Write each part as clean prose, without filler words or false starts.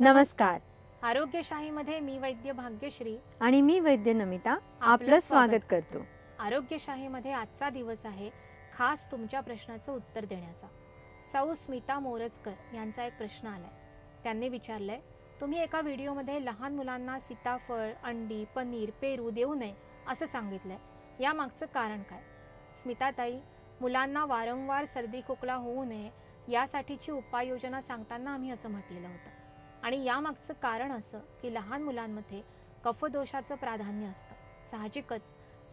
नमस्कार. आरोग्यशाहीमध्ये मी वैद्य भाग्यश्री आणि मी वैद्य नमिता आपलं स्वागत करतो. आरोग्यशाहीमध्ये आजचा दिवस आहे खास तुमच्या प्रश्नाचं उत्तर देण्याचा. सौ स्मिता मोरजकर यांचा एक प्रश्न आलाय. त्यांनी विचारलंय, तुम्ही एका व्हिडिओमध्ये लहान मुलांना सीताफळ, अंडी, पनीर, पेरू देऊ नये असं सांगितलंय. यामागचं कारण काय? स्मिताताई, मुलांना वारंवार सर्दी खोकला होऊ नये यासाठीची उपाययोजना सांगताना आम्ही असं म्हटलेलं होतं. आणि यामागचं कारण असं की लहान मुलांमध्ये कफदोषाचं प्राधान्य असतं. साहजिकच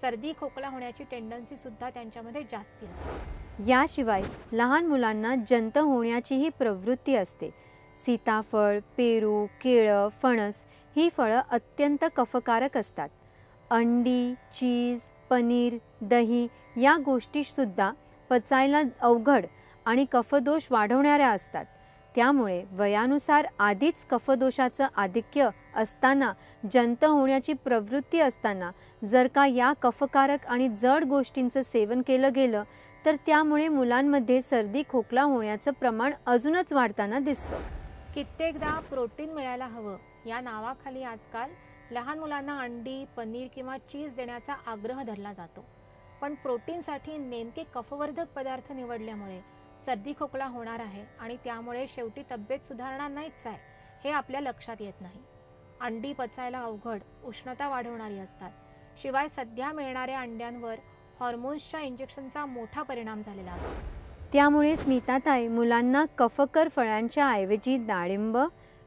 सर्दी खोकला होण्याची टेंडन्सी सुद्धा त्यांच्यामध्ये जास्ती असते. याशिवाय लहान मुलांना जंत होण्याचीही प्रवृत्ती असते. सीताफळ, पेरू, केळं, फणस ही फळं अत्यंत कफकारक असतात. अंडी, चीज, पनीर, दही या गोष्टीसुद्धा पचायला अवघड आणि कफदोष वाढवणाऱ्या असतात. त्यामुळे वयानुसार आधीच कफदोषाचं आधिक्य असताना, जंत होण्याची प्रवृत्ती असताना जर का या कफकारक आणि जड गोष्टींचं सेवन केलं गेलं तर त्यामुळे मुलांमध्ये सर्दी खोकला होण्याचं प्रमाण अजूनच वाढताना दिसतं. कित्येकदा प्रोटीन मिळायला हवं या नावाखाली आजकाल लहान मुलांना अंडी, पनीर किंवा चीज देण्याचा आग्रह धरला जातो. पण प्रोटीनसाठी नेमके कफवर्धक पदार्थ निवडल्यामुळे सर्दी खोकला होणार आहे आणि त्यामुळे शेवटी तब्येत सुधारणार नाहीच आहे हे आपल्या लक्षात येत नाही. अंडी पचायला अवघड, उष्णता वाढवणारी असतात. शिवाय सध्या मिळणाऱ्या अंड्यांवर हॉर्मोन्सच्या इंजेक्शनचा मोठा परिणाम झालेला असतो. त्यामुळे स्मिताताई, मुलांना कफकर फळांच्या ऐवजी डाळिंब,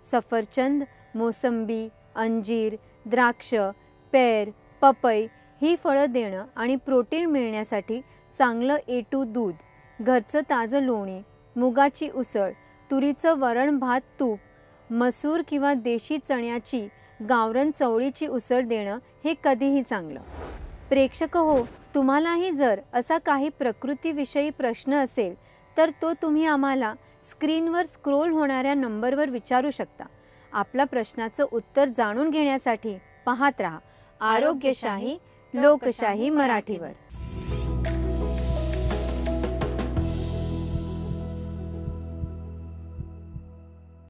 सफरचंद, मोसंबी, अंजीर, द्राक्ष, पेर, पपई ही फळं देणं आणि प्रोटीन मिळण्यासाठी चांगलं A2 दूध, घरचं ताजं लोणी, मुगाची उसळ, तुरीचं वरण भात तूप, मसूर किंवा देशी चण्याची गावरान चवळीची उसळ देणं हे कधीही चांगलं. प्रेक्षक हो, तुम्हालाही जर असा काही प्रकृतीविषयी प्रश्न असेल तर तो तुम्ही आम्हाला स्क्रीनवर स्क्रोल होणाऱ्या नंबरवर विचारू शकता. आपल्या प्रश्नाचं उत्तर जाणून घेण्यासाठी पाहत रहा आरोग्यशाही लोकशाही मराठीवर.